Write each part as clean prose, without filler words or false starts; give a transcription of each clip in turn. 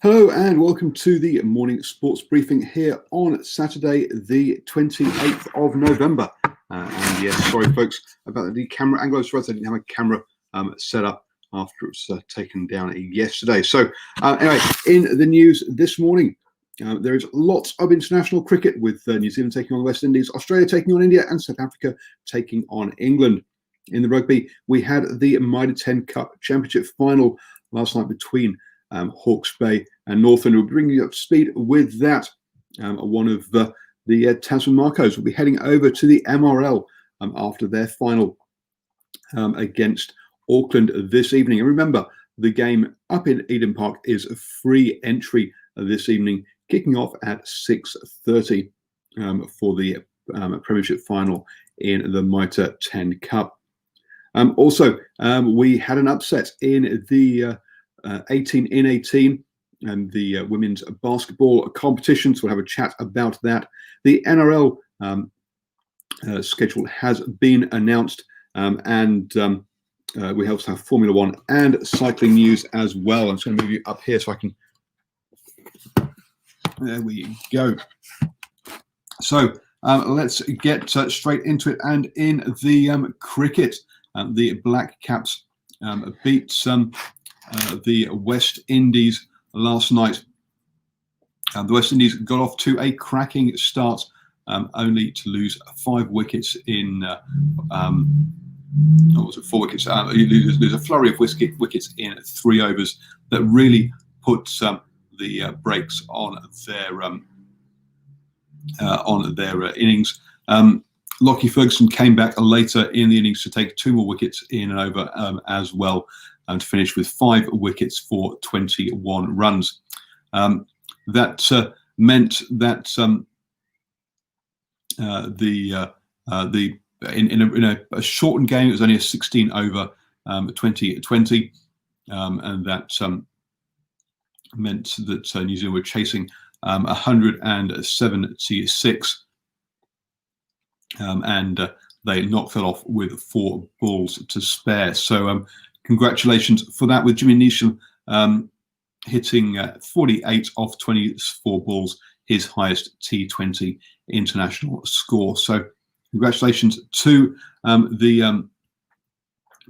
Hello and welcome to the morning sports briefing here on Saturday, the 28th of November. And yes, sorry folks about the camera angle. I didn't have a camera set up after it was taken down yesterday. So anyway, in the news this morning, there is lots of international cricket with New Zealand taking on the West Indies, Australia taking on India, and South Africa taking on England. In the rugby, we had the Mitre 10 Cup Championship final last night between Hawke's Bay and Northland. We'll bring you up to speed with that. One of the Tasman Marcos will be heading over to the MRL after their final against Auckland this evening. And remember, the game up in Eden Park is a free entry this evening, kicking off at 6:30 for the Premiership final in the Mitre 10 Cup. Also, we had an upset in the 18 in 18 and the women's basketball competition. So we'll have a chat about that. The NRL schedule has been announced, and we also have Formula One and cycling news as well. I'm just going to move you up here so I can. There we go. So let's get straight into it. And in the cricket, the Black Caps beat the West Indies last night. The West Indies got off to a cracking start, only to lose 5 wickets in. What was it? 4 wickets. There's a flurry of wickets in 3 overs that really put the brakes on their innings. Lockie Ferguson came back later in the innings to take 2 more wickets in an over as well, and to finish with 5 wickets for 21 runs. That meant that in a shortened game, it was only a 16 over 2020, and that meant that New Zealand were chasing 176, and they knocked that off with 4 balls to spare. So congratulations for that, with Jimmy Neesham hitting 48 off 24 balls, his highest T20 international score. So congratulations to the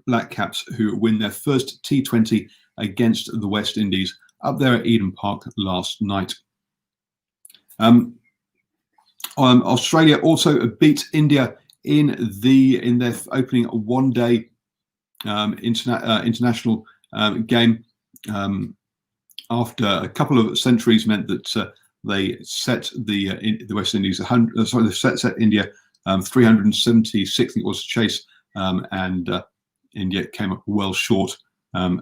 Black Caps, who win their first T20 against the West Indies up there at Eden Park last night. Australia also beat India in their opening one-day international game, after a couple of centuries meant that they set the West Indies set India 376, I think it was, to chase, and India came up well short,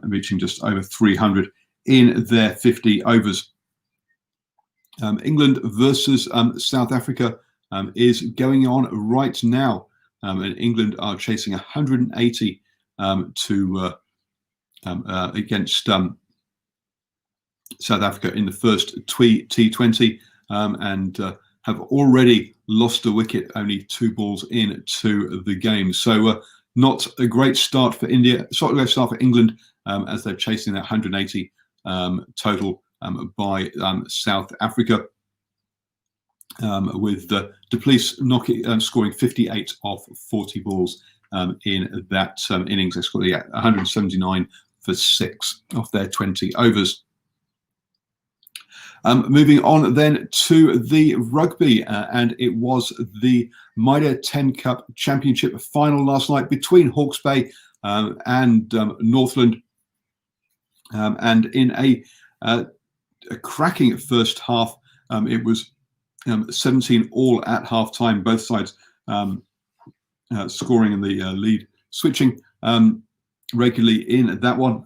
reaching just over 300 in their 50 overs. England versus South Africa is going on right now, and England are chasing 180 against South Africa in the first T20, and have already lost a wicket, only 2 balls into the game. So not a great start for India, not a great start for England, as they're chasing that 180 total by South Africa, with Du Plessis scoring 58 off 40 balls in that innings. They scored 179 for 6 off their 20 overs. Moving on then to the rugby, and it was the Mitre 10 Cup Championship final last night between Hawke's Bay and Northland, and in a cracking first half. It was 17 all at half time, both sides scoring in the lead, switching regularly in that one.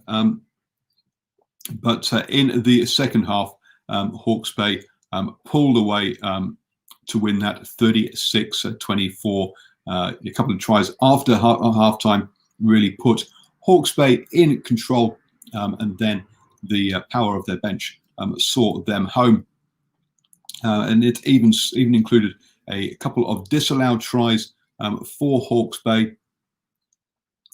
But in the second half, Hawke's Bay pulled away to win that 36-24. A couple of tries after half time really put Hawke's Bay in control, and then the power of their bench saw them home. And it even included a couple of disallowed tries for Hawke's Bay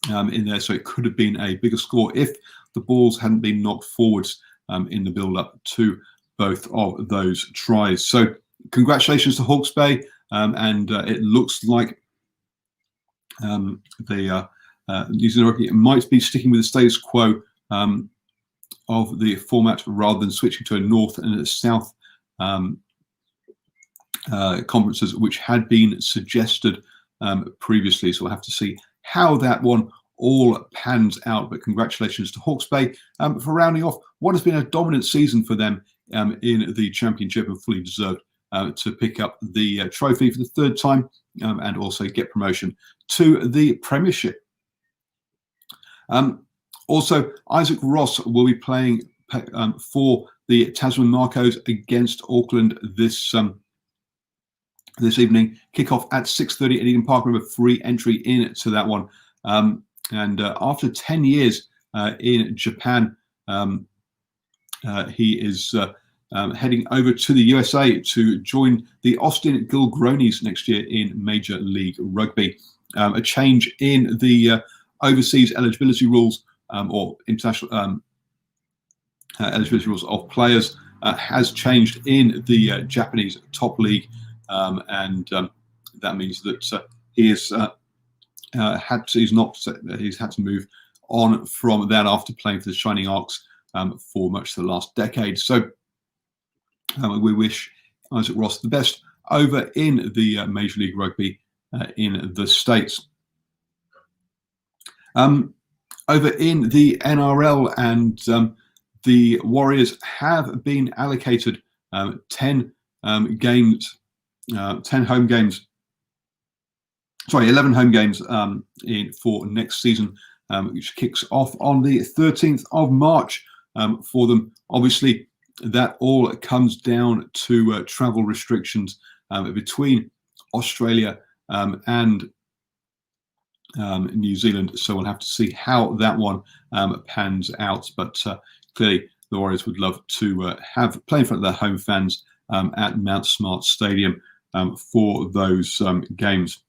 in there, so it could have been a bigger score if the balls hadn't been knocked forwards in the build-up to both of those tries. So congratulations to Hawke's Bay, and it looks like the New Zealand Rugby might be sticking with the status quo of the format rather than switching to a North and a South conferences, which had been suggested previously. So we'll have to see how that one all pans out. But congratulations to Hawke's Bay for rounding off what has been a dominant season for them in the Championship, and fully deserved to pick up the trophy for the third time and also get promotion to the Premiership. Also, Isaac Ross will be playing for the Tasman Marcos against Auckland this evening. Kickoff at 6:30 at Eden Park. Remember, free entry into that one. And after 10 years in Japan, he is heading over to the USA to join the Austin Gilgronis next year in Major League Rugby. A change in the overseas eligibility rules or international eligibility rules of players has changed in the Japanese top league, and that means that he's had to move on from that after playing for the Shining Arcs for much of the last decade. So we wish Isaac Ross the best over in the Major League Rugby in the States. Over in the NRL, and the Warriors have been allocated 10 games, 10 home games. Sorry, 11 home games for next season, which kicks off on the 13th of March for them. Obviously, that all comes down to travel restrictions between Australia and New Zealand. So we'll have to see how that one pans out. But clearly, the Warriors would love to have play in front of their home fans at Mount Smart Stadium for those games.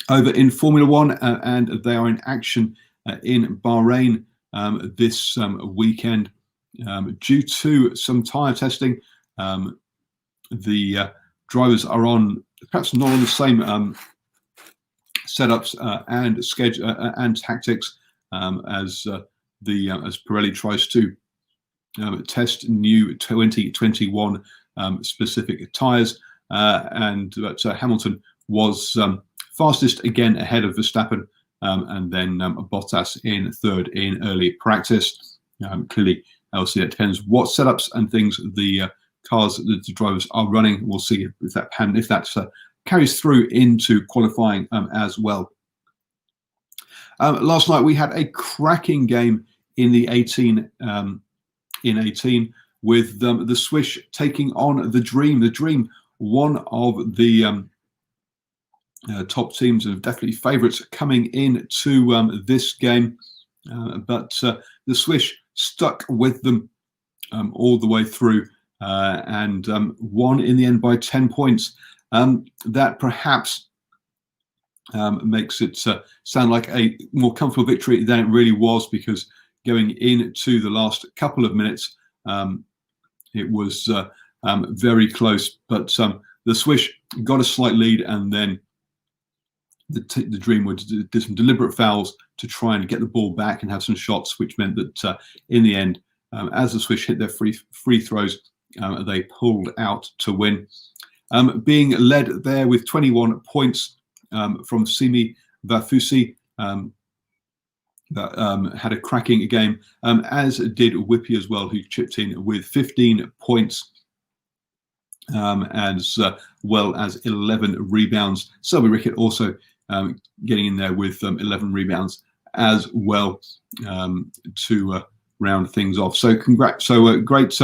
Over in Formula One, and they are in action in Bahrain this weekend. Due to some tyre testing, the drivers are on perhaps not on the same setups and schedule and tactics as Pirelli tries to test new 2021 specific tyres, and Hamilton was fastest again ahead of Verstappen, and then Bottas in third in early practice. Clearly, obviously, it depends what setups and things the cars that the drivers are running. We'll see if that carries through into qualifying as well. Last night we had a cracking game in the 18 with the Swish taking on the Dream. The Dream, one of the top teams and definitely favourites coming into this game, but the Swish stuck with them all the way through and won in the end by 10 points. That perhaps makes it sound like a more comfortable victory than it really was, because going into the last couple of minutes, it was very close. But the Swish got a slight lead, and then the Dream did some deliberate fouls to try and get the ball back and have some shots, which meant that in the end, as the Swish hit their free throws, they pulled out to win. Being led there with 21 points from Simi Vafusi, that had a cracking game, as did Whippy as well, who chipped in with 15 points, as well as 11 rebounds. Selby Rickett also getting in there with 11 rebounds as well to round things off. So congrats! So great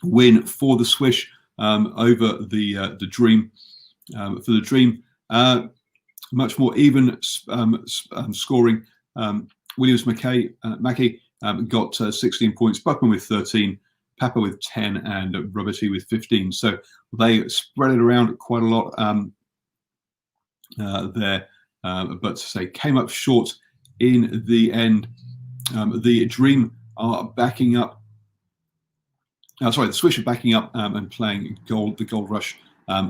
win for the Swish over the Dream. For the Dream, much more even scoring. Williams Mackey got 16 points, Buckman with 13, Papa with 10, and Roberty with 15. So they spread it around quite a lot there, but to say came up short in the end. The Dream are backing up. The Swish are backing up and playing the Gold Rush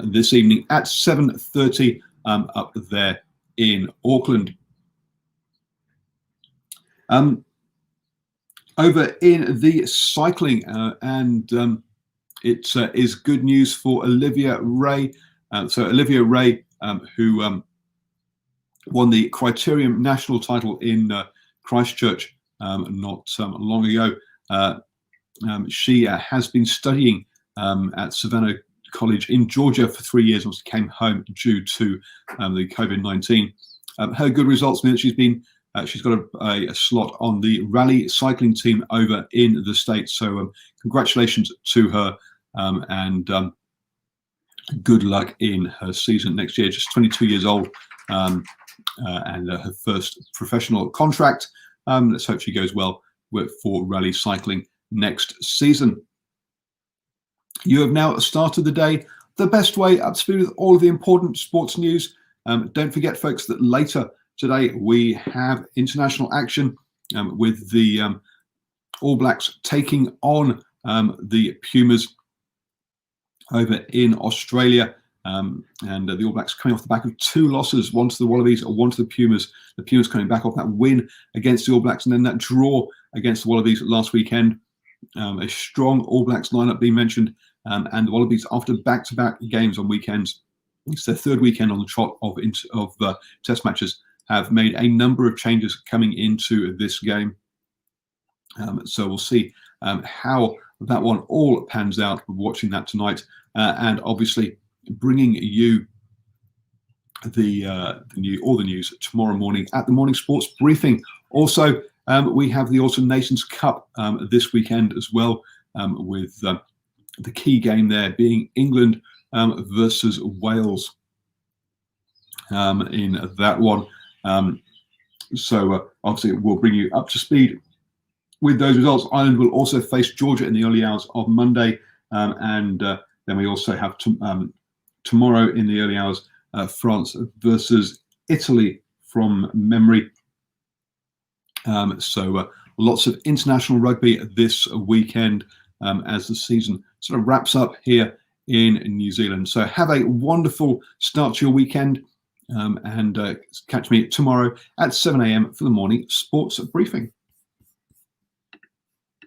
this evening at 7:30 up there in Auckland. Over in the cycling, it is good news for Olivia Ray. So Olivia Ray, who won the Criterium National title in Christchurch not long ago. She has been studying at Savannah College in Georgia for 3 years, and came home due to the COVID-19. Her good results mean that she's got a slot on the rally cycling team over in the States. So congratulations to her, and good luck in her season next year. Just 22 years old, and her first professional contract. Let's hope she goes well for rally cycling next season. You have now started the day the best way, up to speed with all of the important sports news. Don't forget, folks, that later today we have international action with the All Blacks taking on the Pumas over in Australia. And the All Blacks coming off the back of 2 losses, one to the Wallabies and one to the Pumas. The Pumas coming back off that win against the All Blacks and then that draw against the Wallabies last weekend. A strong All Blacks lineup being mentioned, and the Wallabies, after back-to-back games on weekends, it's their 3rd weekend on the trot of test matches, have made a number of changes coming into this game. So we'll see how that one all pans out. We're watching that tonight, and obviously bringing you all the news tomorrow morning at the morning sports briefing. Also, we have the Autumn Nations Cup this weekend as well, with the key game there being England versus Wales in that one. So obviously we'll bring you up to speed with those results. Ireland will also face Georgia in the early hours of Monday, and then we also have tomorrow in the early hours France versus Italy from memory. So lots of international rugby this weekend as the season sort of wraps up here in New Zealand. So have a wonderful start to your weekend, and catch me tomorrow at 7 a.m. for the morning sports briefing.